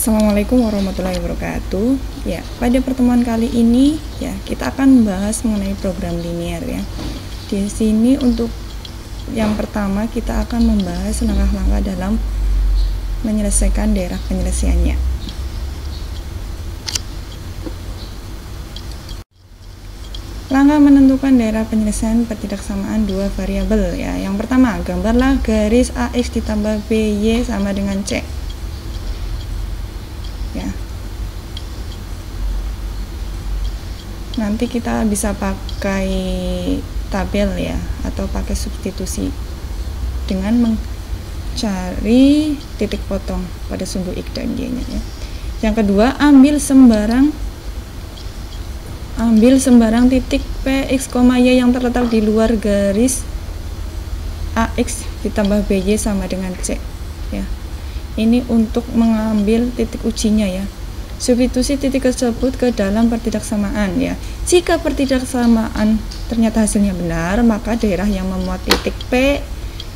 Assalamualaikum warahmatullahi wabarakatuh. Ya, pada pertemuan kali ini ya kita akan membahas mengenai program linear ya. Di sini untuk yang pertama kita akan membahas langkah-langkah dalam menyelesaikan daerah penyelesaiannya. Langkah menentukan daerah penyelesaian pertidaksamaan dua variabel ya. Yang pertama, gambarlah garis AX ditambah BY sama dengan C. Ya. Nanti kita bisa pakai tabel ya atau pakai substitusi dengan mencari titik potong pada sumbu X dan Y-nya ya. Yang kedua, ambil sembarang titik P, X, Y yang terletak di luar garis AX ditambah BY sama dengan C ya. Ini untuk mengambil titik ujinya ya. Substitusi titik tersebut ke dalam pertidaksamaan ya. Jika pertidaksamaan ternyata hasilnya benar, maka daerah yang memuat titik P,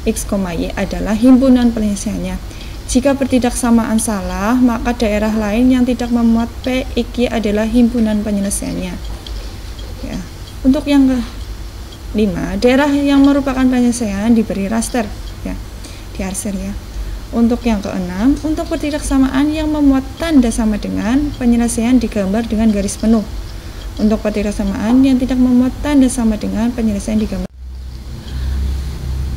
X, Y adalah himpunan penyelesaiannya. Jika pertidaksamaan salah, maka daerah lain yang tidak memuat P, X, Y adalah himpunan penyelesaiannya. Ya. Untuk yang kelima, daerah yang merupakan penyelesaian diberi raster ya. Diarsir ya. Untuk yang keenam, untuk pertidaksamaan yang memuat tanda sama dengan, penyelesaian digambar dengan garis penuh. Untuk pertidaksamaan yang tidak memuat tanda sama dengan, penyelesaian digambar.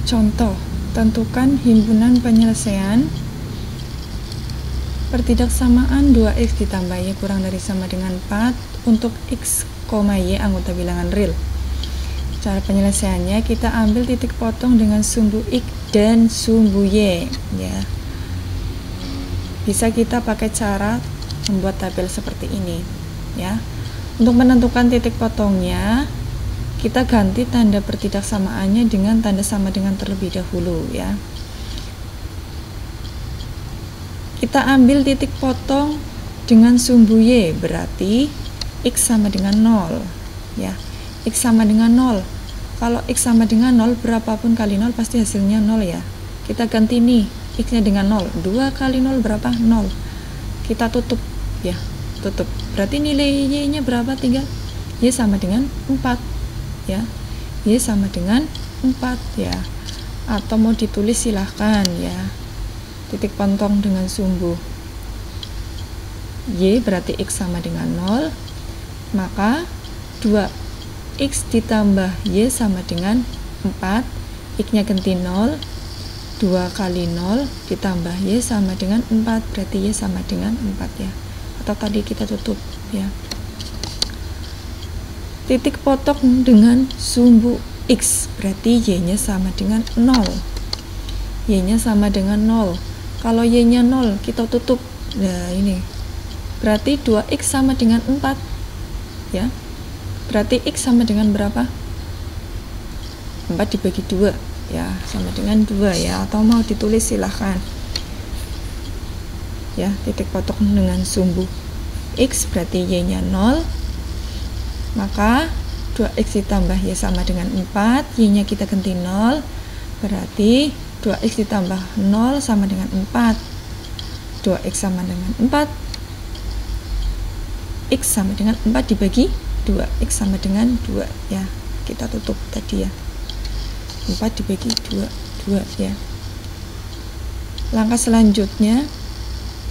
Contoh, tentukan himpunan penyelesaian pertidaksamaan 2X ditambah Y kurang dari sama dengan 4 untuk X, Y anggota bilangan real. Cara penyelesaiannya, kita ambil titik potong dengan sumbu X dan sumbu Y ya. Bisa kita pakai cara membuat tabel seperti ini ya. Untuk menentukan titik potongnya, kita ganti tanda pertidaksamaannya dengan tanda sama dengan terlebih dahulu ya. Kita ambil titik potong dengan sumbu Y, berarti X sama dengan 0 ya. X sama dengan 0. Kalau X sama dengan 0, berapapun kali 0 pasti hasilnya 0 ya. Kita ganti nih, X nya dengan 0. 2 kali 0 berapa? 0. Kita tutup ya, tutup. Berarti nilai Y nya berapa? 3. Y sama dengan 4 ya. Y sama dengan 4 ya. Atau mau ditulis silahkan ya. Titik potong dengan sumbu Y berarti X sama dengan 0. Maka 2X ditambah Y sama dengan 4, X nya ganti 0, 2 kali 0 ditambah Y sama dengan 4, berarti Y sama dengan 4 ya. Atau tadi kita tutup ya. Titik potong dengan sumbu X, berarti Y nya sama dengan 0. Y nya sama dengan 0. Kalau Y nya 0, kita tutup. Nah ini, berarti 2X sama dengan 4 ya. Berarti X sama dengan berapa? 4 dibagi 2 ya, sama dengan 2 ya. Atau mau ditulis silahkan ya. Titik potong dengan sumbu X berarti Y nya 0. Maka 2X ditambah Y sama dengan 4, Y nya kita ganti 0, berarti 2X ditambah 0 sama dengan 4. 2X sama dengan 4, X sama dengan 4 dibagi 2, X sama dengan 2 ya. Kita tutup tadi ya. 4 dibagi 2, 2 ya. Langkah selanjutnya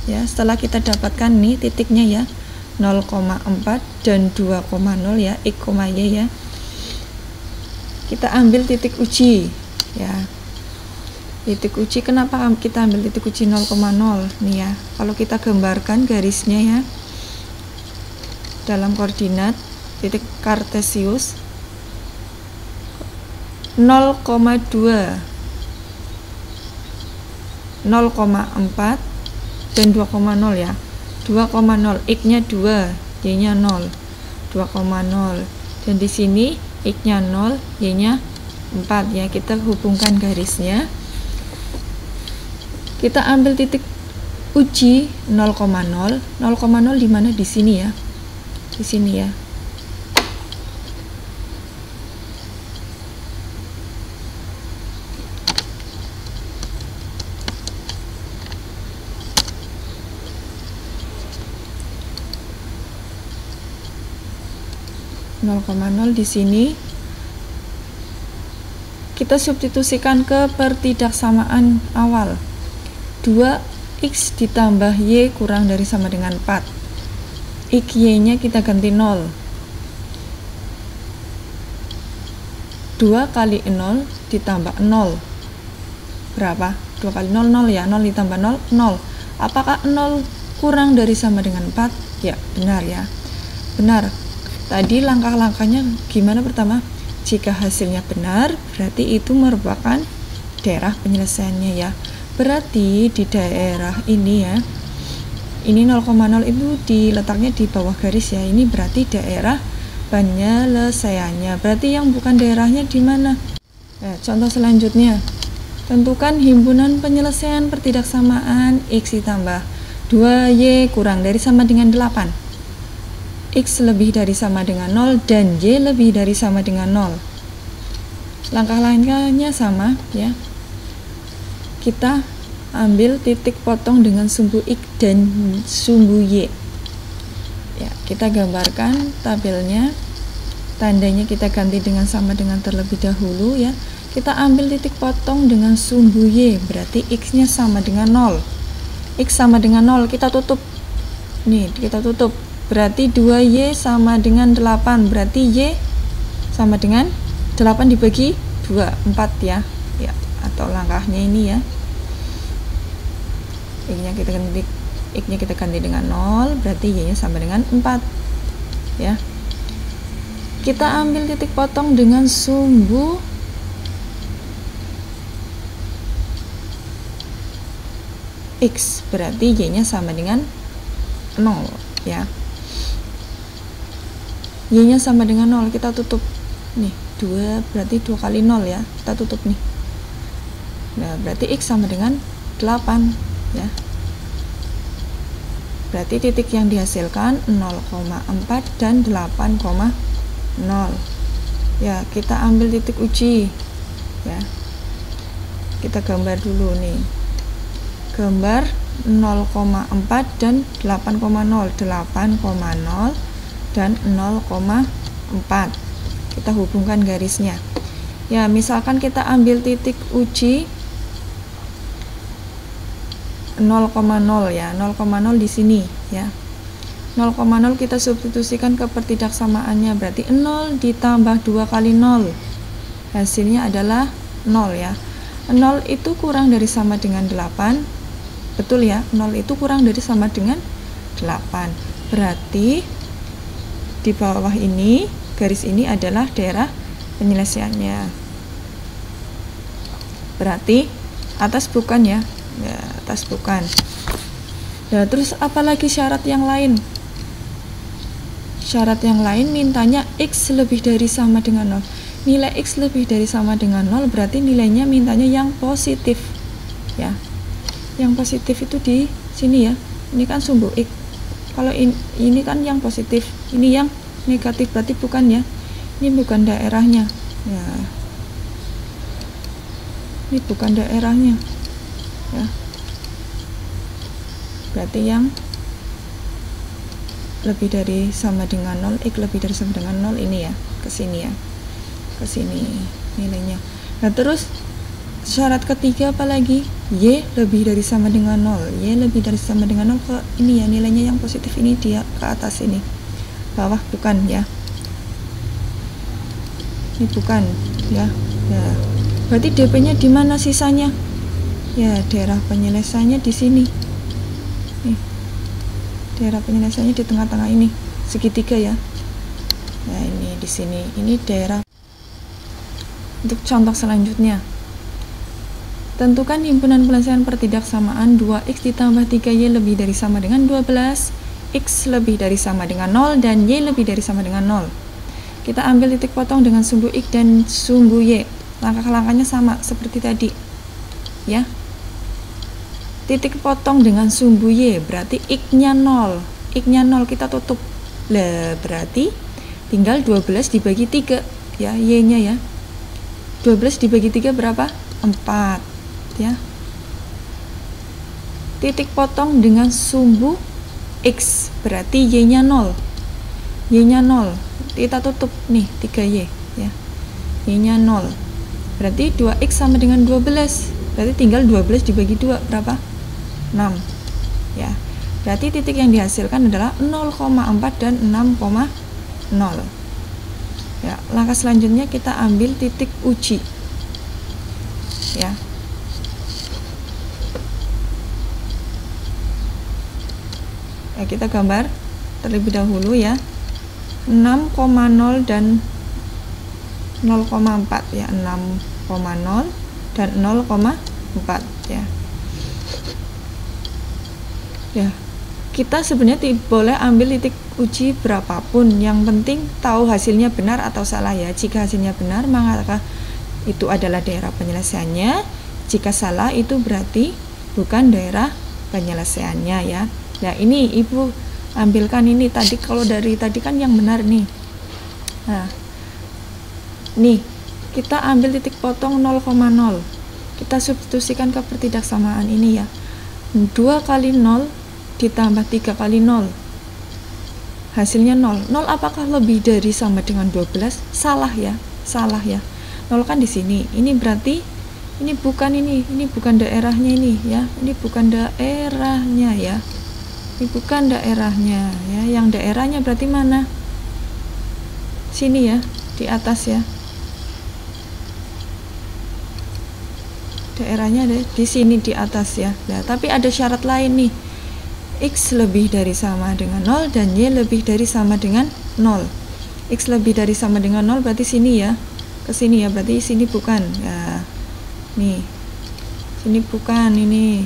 ya, setelah kita dapatkan nih titiknya ya, 0,4 dan 2,0 ya, X, Y ya. Kita ambil titik uji ya. Titik uji, kenapa kita ambil titik uji 0,0 nih ya. Kalau kita gambarkan garisnya ya, dalam koordinat titik kartesius 0,2, 0,4 dan 2,0 ya. 2,0, X nya 2, Y nya 0, 2,0, dan di sini X nya 0, Y nya 4 ya. Kita hubungkan garisnya, kita ambil titik uji 0,0. 0,0 di mana? Di sini ya, di sini ya. 0,0 di sini kita substitusikan ke pertidaksamaan awal. 2x ditambah y kurang dari sama dengan 4. X y nya kita ganti 0. 2 kali 0 ditambah 0 berapa? 2 kali 0 0 ya, 0 ditambah 0 0. Apakah 0 kurang dari sama dengan 4? Ya, benar ya. Benar. Tadi langkah-langkahnya gimana? Pertama, jika hasilnya benar, berarti itu merupakan daerah penyelesaiannya ya. Berarti di daerah ini ya, ini 0,0 itu diletaknya di bawah garis ya. Ini berarti daerah penyelesaiannya. Berarti yang bukan daerahnya di mana? Contoh selanjutnya, tentukan himpunan penyelesaian pertidaksamaan x ditambah 2y kurang dari sama dengan 8. X lebih dari sama dengan 0 dan Y lebih dari sama dengan 0. Langkah-langkahnya sama ya. Kita ambil titik potong dengan sumbu X dan sumbu Y. Ya, kita gambarkan tabelnya. Tandanya kita ganti dengan sama dengan terlebih dahulu ya. Kita ambil titik potong dengan sumbu Y, berarti X-nya sama dengan 0. X sama dengan 0, kita tutup. Nih, kita tutup. Berarti 2Y sama dengan 8, berarti Y sama dengan 8 dibagi 2, 4 ya. Ya, atau langkahnya ini ya. X-nya kita ganti dengan 0, berarti Y-nya sama dengan 4. Ya. Kita ambil titik potong dengan sumbu X, berarti Y-nya sama dengan 0 ya. Y-nya sama dengan 0, kita tutup. Nih, 2 berarti 2 kali 0 ya. Kita tutup nih. Nah, berarti X sama dengan 8 ya. Berarti titik yang dihasilkan 0,4 dan 8,0. Ya, kita ambil titik uji. Ya. Kita gambar dulu nih. Gambar 0,4 dan 8,0. 8,0 dan 0,4. Kita hubungkan garisnya. Ya, misalkan kita ambil titik uji 0,0 ya. 0,0 di sini ya. 0,0 kita substitusikan ke pertidaksamaannya, berarti 0 ditambah 2 kali 0. Hasilnya adalah 0 ya. 0 itu kurang dari sama dengan 8. Betul ya? 0 itu kurang dari sama dengan 8. Berarti di bawah ini, garis ini adalah daerah penyelesaiannya. Berarti atas bukan ya? Ya, atas bukan. Nah, terus apalagi syarat yang lain? Syarat yang lain mintanya X lebih dari sama dengan 0. Nilai X lebih dari sama dengan 0 berarti nilainya mintanya yang positif. Ya. Yang positif itu di sini ya. Ini kan sumbu X. Kalau ini kan yang positif, ini yang negatif, berarti bukan ya. Ini bukan daerahnya. Ya. Ini bukan daerahnya. Ya. Berarti yang lebih dari sama dengan 0, X lebih dari sama dengan 0 ini ya, ke sini ya. Ke sini nilainya. Nah, terus syarat ketiga apa lagi? Y lebih dari sama dengan 0. Y lebih dari sama dengan 0 ke ini ya, nilainya yang positif ini dia ke atas ini. Bawah bukan ya. Ini bukan ya. Ya. Berarti DP-nya di mana sisanya? Ya, daerah penyelesaiannya di sini. Nih. Daerah penyelesaiannya di tengah-tengah ini, segitiga ya. Nah, ini di sini. Ini daerah. Untuk contoh selanjutnya. Tentukan himpunan penyelesaian pertidaksamaan 2x ditambah 3y lebih dari sama dengan 12, x lebih dari sama dengan 0, dan y lebih dari sama dengan 0. Kita ambil titik potong dengan sumbu x dan sumbu y. Langkah-langkahnya sama seperti tadi. Ya. Titik potong dengan sumbu y berarti x-nya 0. X-nya 0 kita tutup. Lah, berarti tinggal 12 dibagi 3 ya, y-nya ya. 12 dibagi 3 berapa? 4. Ya. Titik potong dengan sumbu x berarti y-nya 0. Y-nya 0. kita tutup nih 3y ya, y-nya 0, berarti 2x sama dengan 12, berarti tinggal 12 dibagi 2 berapa? 6 ya. Berarti titik yang dihasilkan adalah 0,4 dan 6,0 ya. Langkah selanjutnya kita ambil titik uji ya. Ya, kita gambar terlebih dahulu ya, 6,0 dan 0,4 ya, 6,0 dan 0,4 ya. Ya, kita sebenarnya boleh ambil titik uji berapapun, yang penting tahu hasilnya benar atau salah ya. Jika hasilnya benar maka itu adalah daerah penyelesaiannya, jika salah itu berarti bukan daerah penyelesaiannya ya. Nah ini ibu ambilkan ini tadi, kalau dari tadi kan yang benar nih. Nah nih kita ambil titik potong 0,0, kita substitusikan ke pertidaksamaan ini ya. 2 kali 0 ditambah 3 kali 0 hasilnya 0. 0 apakah lebih dari sama dengan 12? Salah ya, salah ya. 0 kan di sini, ini berarti ini bukan daerahnya ini ya, ini bukan daerahnya ya, ini bukan daerahnya ya. Yang daerahnya berarti mana? Sini ya, di atas ya, daerahnya ada di sini di atas ya. Nah tapi ada syarat lain nih, x lebih dari sama dengan 0 dan y lebih dari sama dengan 0. X lebih dari sama dengan 0 berarti sini ya, ke sini ya, berarti sini bukan ya. Nih sini bukan, ini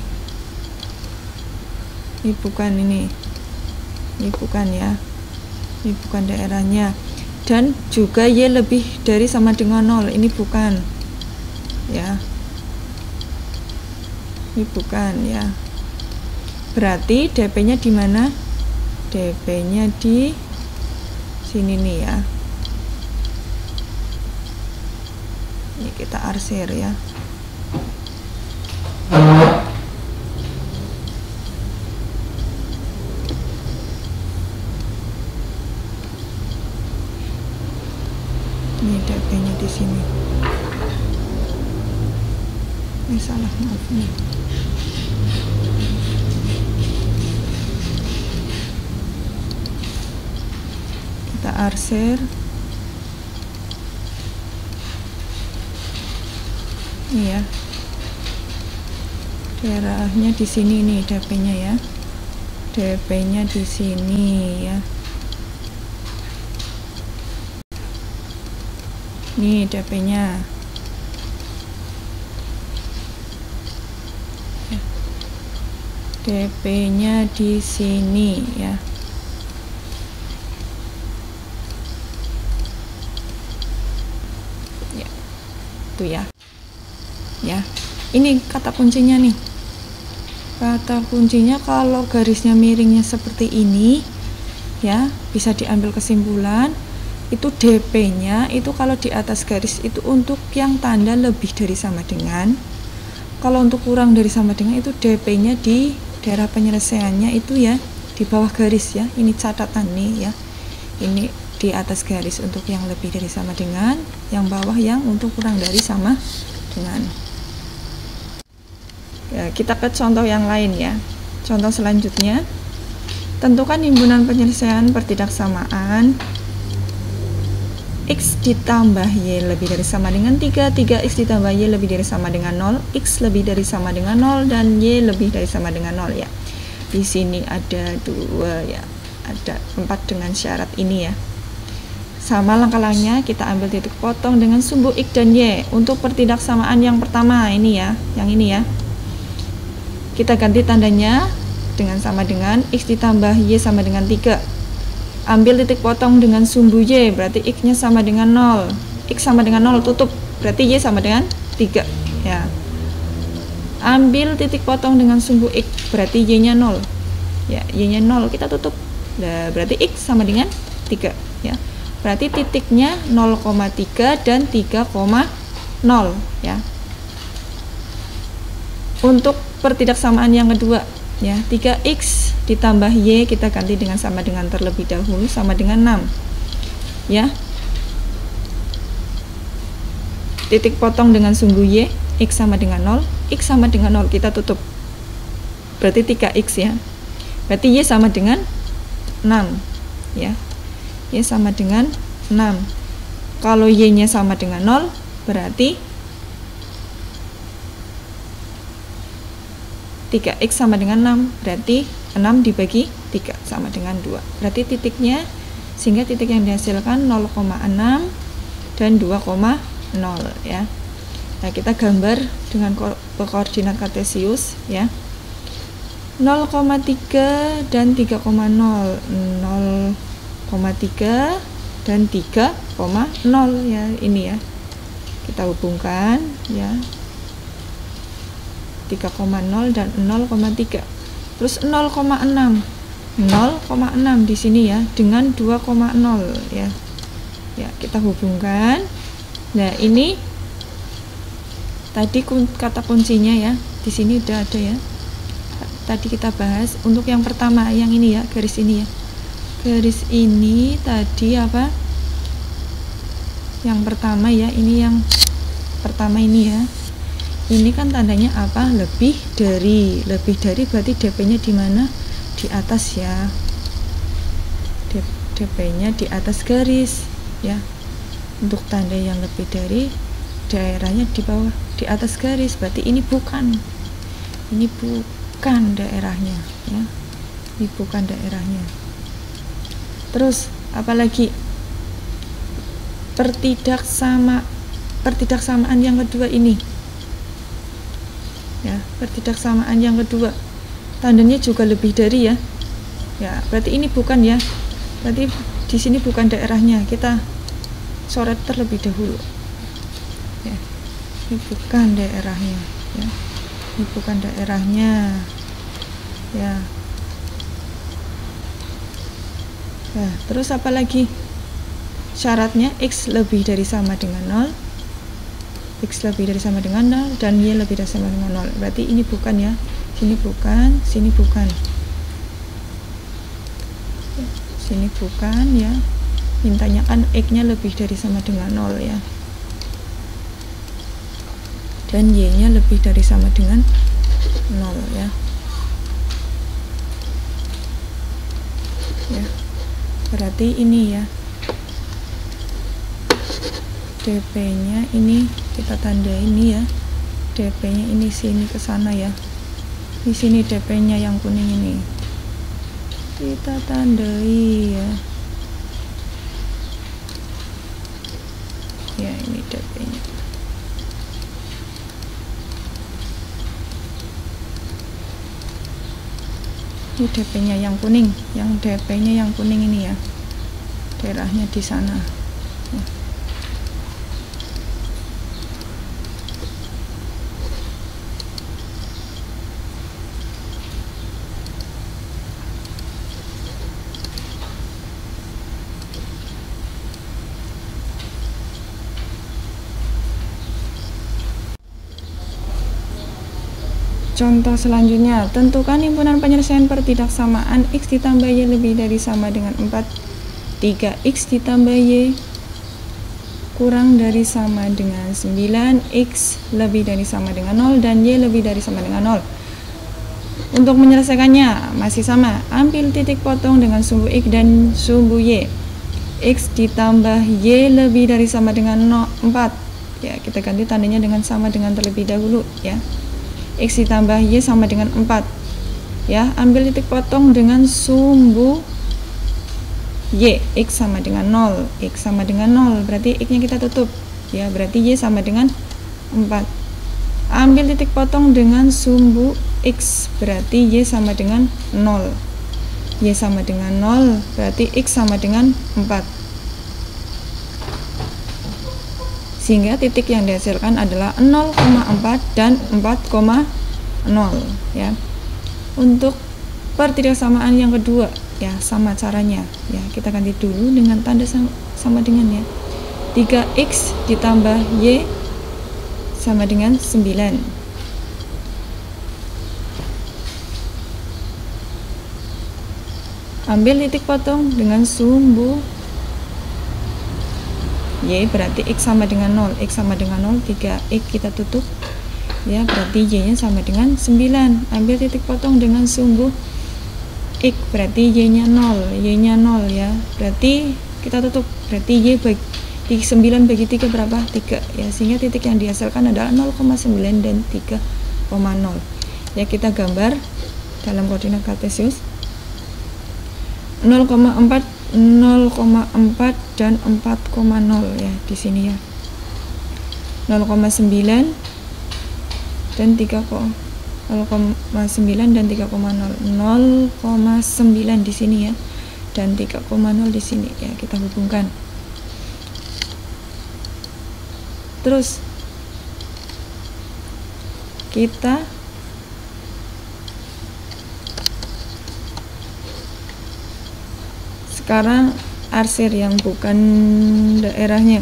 bukan, ini bukan ya, ini bukan daerahnya. Dan juga y lebih dari sama dengan 0, ini bukan ya, ini bukan ya. Berarti DP-nya di mana? DP-nya di sini nih ya. Ini kita arsir ya. Ini DP-nya di sini. Ini salah, maaf nih. Kita arsir. Ini ya. Daerahnya di sini nih DP-nya ya. DP-nya di sini ya. Nih DP-nya. DP-nya di sini ya. Ya. Itu ya. Ya. Ini kata kuncinya nih. Kata kuncinya kalau garisnya miringnya seperti ini ya, bisa diambil kesimpulan itu DP-nya itu kalau di atas garis itu untuk yang tanda lebih dari sama dengan. Kalau untuk kurang dari sama dengan itu DP-nya di daerah penyelesaiannya itu ya di bawah garis ya. Ini catatan nih ya. Ini di atas garis untuk yang lebih dari sama dengan, yang bawah yang untuk kurang dari sama dengan. Ya, kita ke contoh yang lain ya. Contoh selanjutnya, tentukan himpunan penyelesaian pertidaksamaan x ditambah y lebih dari sama dengan 3, 3x ditambah y lebih dari sama dengan 0, x lebih dari sama dengan 0, dan y lebih dari sama dengan 0 ya. Di sini ada 2 ya, ada 4 dengan syarat ini ya. Sama langkah-langkahnya, kita ambil titik potong dengan sumbu x dan y. Untuk pertidaksamaan yang pertama ini ya, yang ini ya, kita ganti tandanya dengan sama dengan x ditambah y sama dengan 3. Ambil titik potong dengan sumbu y, berarti x-nya sama dengan 0. X sama dengan 0, tutup, berarti y sama dengan 3 ya. Ambil titik potong dengan sumbu x, berarti y-nya 0 ya, y-nya 0, kita tutup. Nah, berarti x sama dengan 3 ya. Berarti titiknya 0,3 dan 3,0 ya. Untuk pertidaksamaan yang kedua ya, 3x ditambah y kita ganti dengan sama dengan terlebih dahulu, sama dengan 6. ya. Titik potong dengan sumbu Y, X sama dengan 0, X sama dengan 0, kita tutup. Berarti 3X ya. Berarti Y sama dengan 6 ya. Y sama dengan 6. Kalau Y-nya sama dengan 0, berarti 3X sama dengan 6. Berarti 6 dibagi 3 sama dengan 2. Berarti titiknya, sehingga titik yang dihasilkan 0,6 dan 2,0 ya. Nah, kita gambar dengan koordinat kartesius ya. 0,3 dan 3,0, 0,3 dan 3,0 ya, ini ya. Kita hubungkan ya. 3,0 dan 0,3. Terus 0,6. 0,6 di sini ya dengan 2,0 ya. Ya, kita hubungkan. Nah, ini tadi kata kuncinya ya. Di sini udah ada ya. Tadi kita bahas untuk yang pertama, yang ini ya, garis ini ya. Garis ini tadi apa? Yang pertama ya, ini yang pertama ini ya. Ini kan tandanya apa? Lebih dari berarti DP-nya di mana? Di atas ya. DP-nya di atas garis ya. Untuk tanda yang lebih dari, daerahnya di bawah, di atas garis, berarti ini bukan daerahnya ya. Ini bukan daerahnya. Terus apalagi? Pertidaksamaan yang kedua ini ya, pertidaksamaan yang kedua tandanya juga lebih dari ya. Ya, berarti ini bukan ya. Berarti di sini bukan daerahnya. Kita coret terlebih dahulu. Ya. Ini bukan daerahnya ya. Ini bukan daerahnya. Ya. Nah, terus apa lagi? Syaratnya X lebih dari sama dengan 0. X lebih dari sama dengan 0 dan Y lebih dari sama dengan 0. Berarti ini bukan ya. Sini bukan, sini bukan. Sini bukan ya. Mintanya kan X-nya lebih dari sama dengan 0 ya. Dan Y-nya lebih dari sama dengan 0 ya. Ya. Berarti ini ya. DP-nya ini kita tanda ini ya. DP-nya ini sini ke sana ya. Di sini DP-nya yang kuning ini. Kita tandai ya. Ya, ini DP-nya. Ini DP-nya yang kuning, yang DP-nya yang kuning ini ya. Daerahnya di sana. Ya. Contoh selanjutnya, tentukan himpunan penyelesaian pertidaksamaan X ditambah Y lebih dari sama dengan 4. 3X ditambah Y kurang dari sama dengan 9. X lebih dari sama dengan 0 dan Y lebih dari sama dengan 0. Untuk menyelesaikannya masih sama. Ambil titik potong dengan sumbu X dan sumbu Y. X ditambah Y lebih dari sama dengan 4. Ya, kita ganti tandanya dengan sama dengan terlebih dahulu ya. X ditambah Y sama dengan 4 ya. Ambil titik potong dengan sumbu Y. X sama dengan 0. X sama dengan 0 berarti X nya kita tutup ya. Berarti Y sama dengan 4. Ambil titik potong dengan sumbu X, berarti Y sama dengan 0. Y sama dengan 0 berarti X sama dengan 4. Sehingga titik yang dihasilkan adalah 0,4 dan 4,0 ya. Untuk pertidaksamaan yang kedua ya, sama caranya ya. Kita ganti dulu dengan tanda sama dengan ya. 3X ditambah Y sama dengan 9. Ambil titik potong dengan sumbu Y berarti X sama dengan 0, X sama dengan 0, 3X kita tutup ya, berarti Y nya sama dengan 9. Ambil titik potong dengan sumbu X, berarti Y nya 0, Y nya 0 ya, berarti kita tutup, berarti Y bagi 9 bagi 3 berapa? 3 ya, sehingga titik yang dihasilkan adalah 0,9 dan 3,0 ya. Kita gambar dalam koordinat kartesius 0,4 dan 4,0 ya di sini ya, 0,9 dan 0,9 dan 3,0, 0,9 di sini ya dan 3,0 di sini ya, kita hubungkan. Terus kita sekarang arsir yang bukan daerahnya.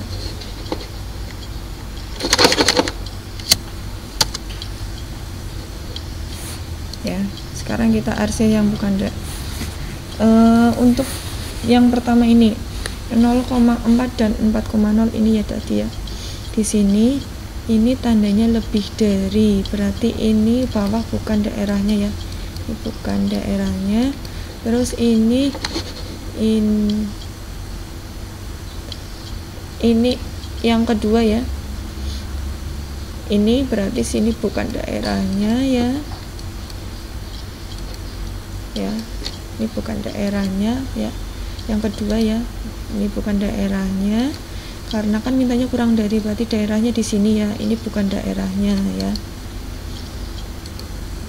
Ya, sekarang kita arsir yang bukan untuk yang pertama ini 0,4 dan 4,0 ini ya tadi ya. Di sini ini tandanya lebih dari, berarti ini bawah bukan daerahnya ya. Ini bukan daerahnya. Terus ini yang kedua ya, ini berarti sini bukan daerahnya ya, ini bukan daerahnya ya, yang kedua ya, ini bukan daerahnya karena kan mintanya kurang dari, berarti daerahnya di sini ya, ini bukan daerahnya ya,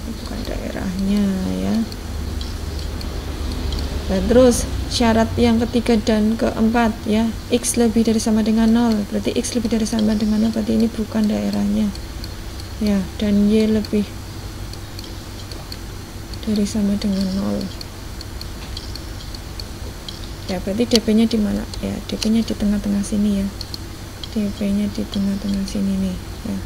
ini bukan daerahnya ya. Nah, terus syarat yang ketiga dan keempat ya, X lebih dari sama dengan 0, berarti X lebih dari sama dengan 0, berarti ini bukan daerahnya ya, dan Y lebih dari sama dengan 0 ya, berarti DP nya di mana ya, DP nya di tengah-tengah sini ya, DP nya di tengah-tengah sini nih ya.